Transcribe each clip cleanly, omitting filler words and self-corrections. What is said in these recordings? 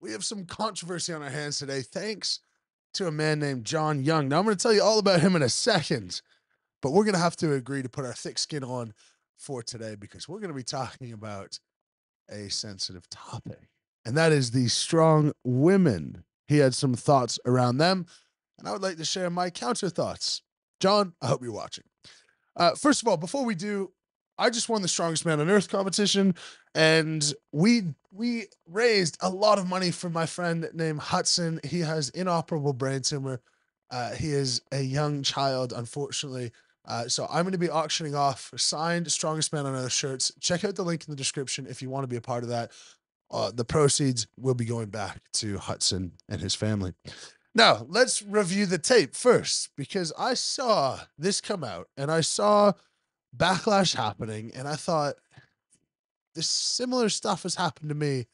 we have some controversy on our hands today, thanks to a man named John Young. Now, I'm going to tell you all about him in a second, but we're going to have to agree to put our thick skin on for today because we're going to be talking about a sensitive topic, and that is the strong women. He had some thoughts around them, and I would like to share my counter thoughts. John, I hope you're watching. First of all, before we do, I just won the Strongest Man on Earth competition, and we raised a lot of money for my friend named Hudson. He has inoperable brain tumor. He is a young child, unfortunately. So I'm going to be auctioning off signed Strongest Man on Earth shirts. Check out the link in the description if you want to be a part of that. The proceeds will be going back to Hudson and his family. Now, let's review the tape first, because I saw this come out and I saw backlash happening, and I thought this similar stuff has happened to me,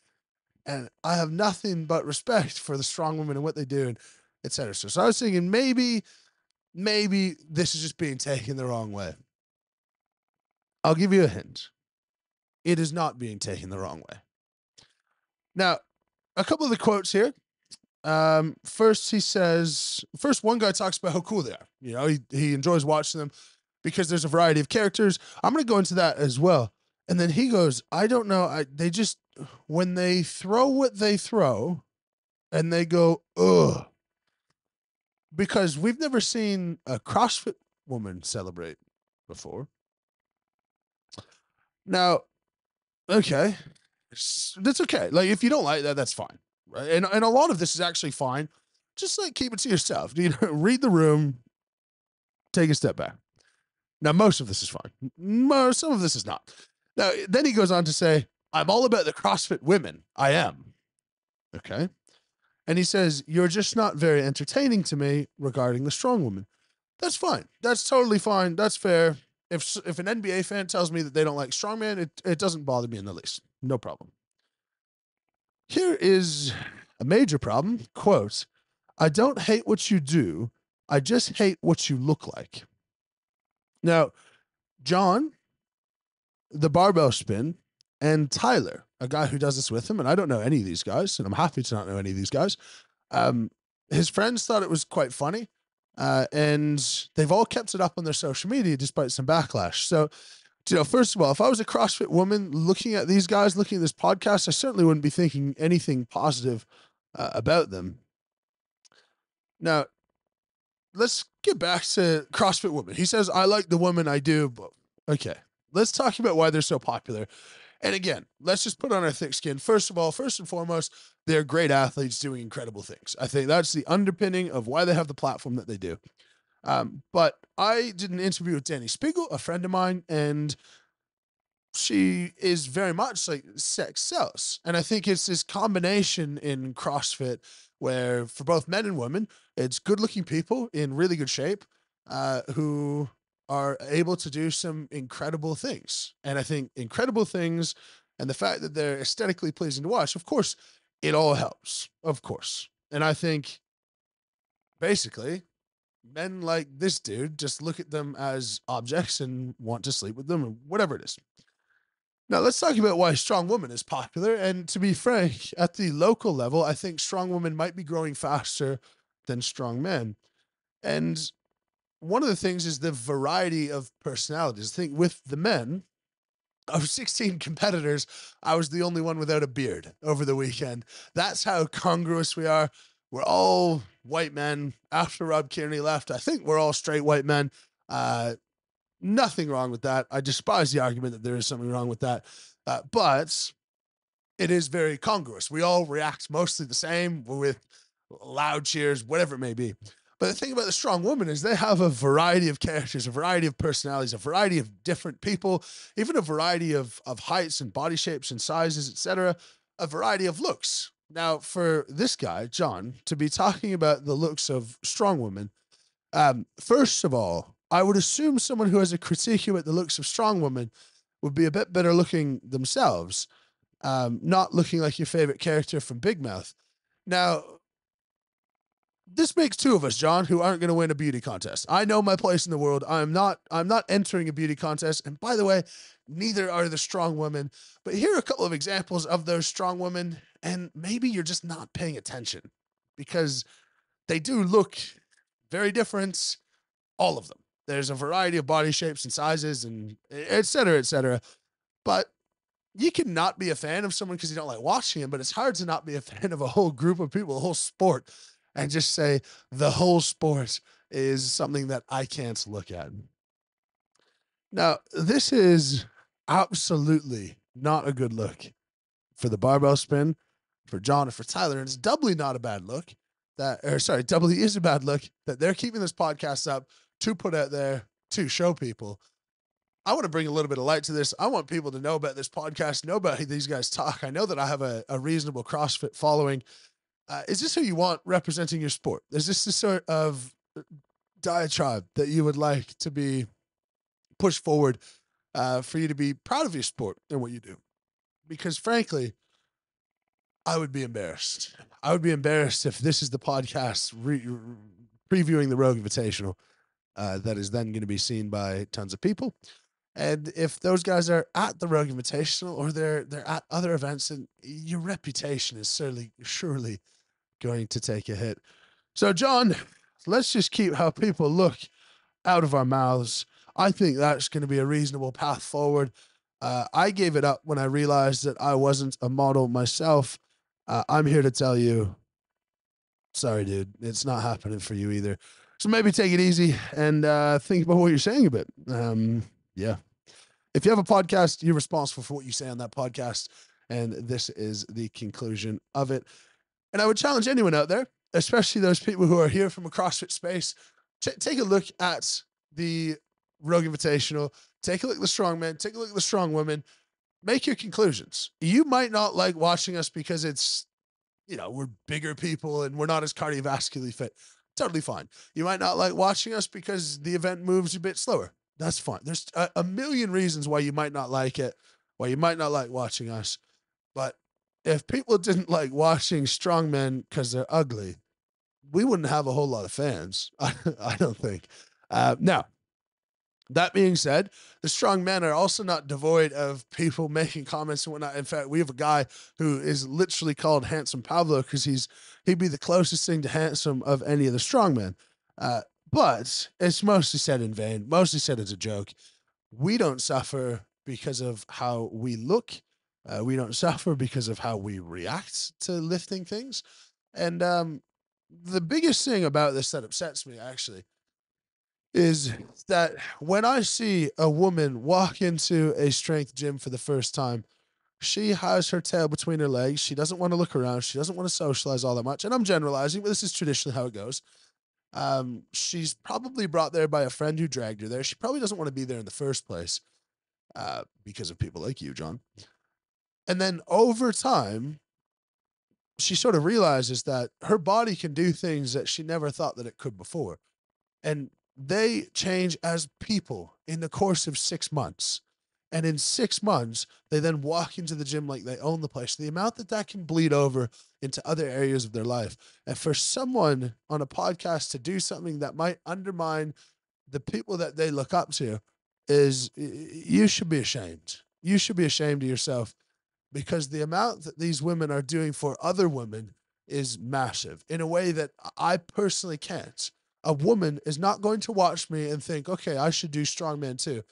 and I have nothing but respect for the strong women and what they do, and etc. So I was thinking maybe this is just being taken the wrong way. I'll give you a hint. It is not being taken the wrong way. Now, a couple of the quotes here. First one guy talks about how cool they are. You know, he enjoys watching them because there's a variety of characters. I'm going to go into that as well. And then he goes, I don't know. They just, when they throw what they throw and they go, ugh, because we've never seen a CrossFit woman celebrate before. Now, okay, that's okay. Like, if you don't like that, that's fine. Right. And a lot of this is actually fine. Just like keep it to yourself. You know, read the room, take a step back. Now, most of this is fine. Some of this is not. Now, then he goes on to say, I'm all about the CrossFit women. I am. Okay. And he says, you're just not very entertaining to me regarding the strong woman. That's fine. That's totally fine. That's fair. If an NBA fan tells me that they don't like strongman, it doesn't bother me in the least. No problem. Here is a major problem. Quote, I don't hate what you do. I just hate what you look like. Now, John, the barbell spin, and Tyler, a guy who does this with him, and I don't know any of these guys, and I'm happy to not know any of these guys. His friends thought it was quite funny, and they've all kept it up on their social media despite some backlash. So, you know, first of all, if I was a CrossFit woman looking at these guys, looking at this podcast, I certainly wouldn't be thinking anything positive about them. Now, let's get back to CrossFit women. He says, I like the woman I do, but okay. Let's talk about why they're so popular. And again, let's just put on our thick skin. First of all, first and foremost, they're great athletes doing incredible things. I think that's the underpinning of why they have the platform that they do. But I did an interview with Danny Spiegel, a friend of mine, and she is very much like sex sells. And I think it's this combination in CrossFit where for both men and women, it's good looking people in really good shape who are able to do some incredible things. And I think incredible things and the fact that they're aesthetically pleasing to watch, of course, it all helps, of course. And I think basically men like this dude just look at them as objects and want to sleep with them or whatever it is. Now, let's talk about why Strong Woman is popular. And to be frank, at the local level, I think Strong Woman might be growing faster than Strong Men. And one of the things is the variety of personalities. I think with the men, of 16 competitors, I was the only one without a beard over the weekend. That's how congruous we are. We're all white men. After Rob Kearney left, I think we're all straight white men. Nothing wrong with that. I despise the argument that there is something wrong with that. But it is very congruous. We all react mostly the same with loud cheers, whatever it may be. But the thing about the strong woman is they have a variety of characters, a variety of personalities, a variety of different people, even a variety of heights and body shapes and sizes, etc., a variety of looks. Now, for this guy, John, to be talking about the looks of strong women, first of all, I would assume someone who has a critique about the looks of strong women would be a bit better looking themselves, not looking like your favorite character from Big Mouth. Now, this makes two of us, John, who aren't going to win a beauty contest. I know my place in the world. I'm not entering a beauty contest. And by the way, neither are the strong women. But here are a couple of examples of those strong women. And maybe you're just not paying attention because they do look very different, all of them. There's a variety of body shapes and sizes and et cetera, et cetera. But you can not be a fan of someone because you don't like watching him, but it's hard to not be a fan of a whole group of people, a whole sport, and just say the whole sport is something that I can't look at. Now, this is absolutely not a good look for the barbell spin, for John, and for Tyler. And it's doubly not a bad look doubly is a bad look that they're keeping this podcast up to put out there to show people. I want to bring a little bit of light to this. I want people to know about this podcast, know about how these guys talk. I know that I have a reasonable CrossFit following. Is this who you want representing your sport? Is this the sort of diatribe that you would like to be pushed forward for you to be proud of your sport and what you do? Because frankly, I would be embarrassed. I would be embarrassed if this is the podcast previewing the Rogue Invitational that is then going to be seen by tons of people. And if those guys are at the Rogue Invitational or they're at other events, and your reputation is surely going to take a hit. So, John, let's just keep how people look out of our mouths. I think that's going to be a reasonable path forward. I gave it up when I realized that I wasn't a model myself. I'm here to tell you, sorry, dude, it's not happening for you either. So maybe take it easy and think about what you're saying a bit. Yeah. If you have a podcast, you're responsible for what you say on that podcast. And this is the conclusion of it. And I would challenge anyone out there, especially those people who are here from a CrossFit space, take a look at the Rogue Invitational, take a look at the Strongman, take a look at the Strongwoman, make your conclusions. You might not like watching us because it's, we're bigger people and we're not as cardiovascularly fit. Totally fine. You might not like watching us because the event moves a bit slower. That's fine. There's a million reasons why you might not like it, why you might not like watching us. But if people didn't like watching strongmen because they're ugly, we wouldn't have a whole lot of fans. I don't think. Now, that being said, the strong men are also not devoid of people making comments and whatnot. In fact, we have a guy who is literally called Handsome Pablo because he'd be the closest thing to handsome of any of the strong men. But it's mostly said in vain, mostly said as a joke. We don't suffer because of how we look. We don't suffer because of how we react to lifting things. And the biggest thing about this that upsets me, actually, is that when I see a woman walk into a strength gym for the first time, she has her tail between her legs. She doesn't want to look around. She doesn't want to socialize all that much. And I'm generalizing, but this is traditionally how it goes. She's probably brought there by a friend who dragged her there. She probably doesn't want to be there in the first place because of people like you, John. And then over time, she sort of realizes that her body can do things that she never thought that it could before. And they change as people in the course of 6 months. And in 6 months, they then walk into the gym like they own the place. The amount that can bleed over into other areas of their life. And for someone on a podcast to do something that might undermine the people that they look up to you should be ashamed. You should be ashamed of yourself because the amount that these women are doing for other women is massive in a way that I personally can't. A woman is not going to watch me and think, okay, I should do strongman too.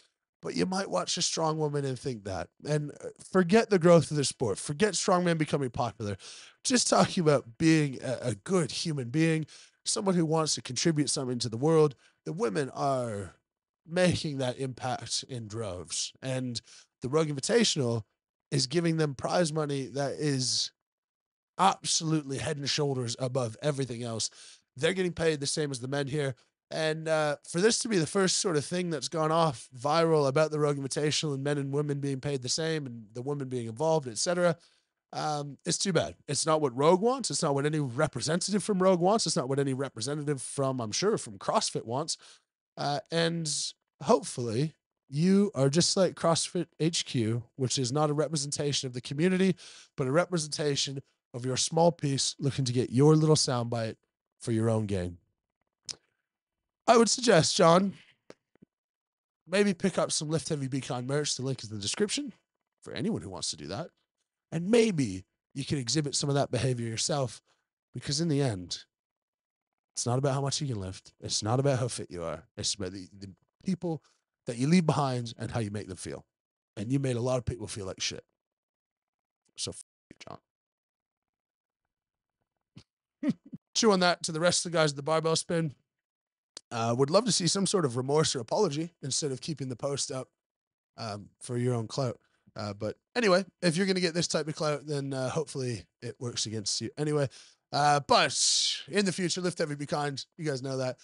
But you might watch a strong woman and think that. And forget the growth of the sport. Forget strongman becoming popular. Just talking about being a good human being, someone who wants to contribute something to the world. The women are making that impact in droves. And the Rogue Invitational is giving them prize money that is absolutely head and shoulders above everything else. They're getting paid the same as the men here. And for this to be the first sort of thing that's gone off viral about the Rogue Invitational and men and women being paid the same and the women being involved, etc., it's too bad. It's not what Rogue wants. It's not what any representative from Rogue wants. It's not what any representative from, I'm sure, from CrossFit wants. And hopefully you are just like CrossFit HQ, which is not a representation of the community, but a representation of your small piece looking to get your little soundbite for your own game. I would suggest, John, maybe pick up some Lift Heavy Be Kind merch. The link is in the description for anyone who wants to do that. And maybe you can exhibit some of that behavior yourself, because in the end, it's not about how much you can lift. It's not about how fit you are. It's about the people that you leave behind and how you make them feel. And you made a lot of people feel like shit. So, you, John. Chew on that to the rest of the guys at the barbell spin. Would love to see some sort of remorse or apology instead of keeping the post up for your own clout. But anyway, if you're going to get this type of clout, then hopefully it works against you anyway. But in the future, Lift Heavy Be Kind. You guys know that.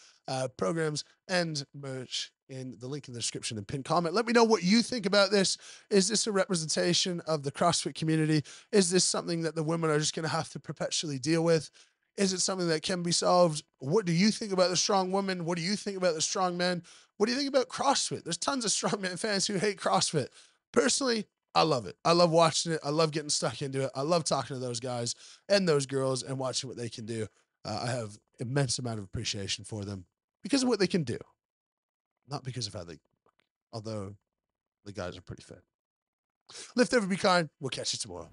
Programs and merch in the link in the description and pinned comment. Let me know what you think about this. Is this a representation of the CrossFit community? Is this something that the women are just going to have to perpetually deal with? Is it something that can be solved? What do you think about the strong woman? What do you think about the strong men? What do you think about CrossFit? There's tons of strongman fans who hate CrossFit. Personally, I love it. I love watching it. I love getting stuck into it. I love talking to those guys and those girls and watching what they can do. I have immense amount of appreciation for them because of what they can do, not because of how they, although the guys are pretty fit. Lift Heavy Be Kind. We'll catch you tomorrow.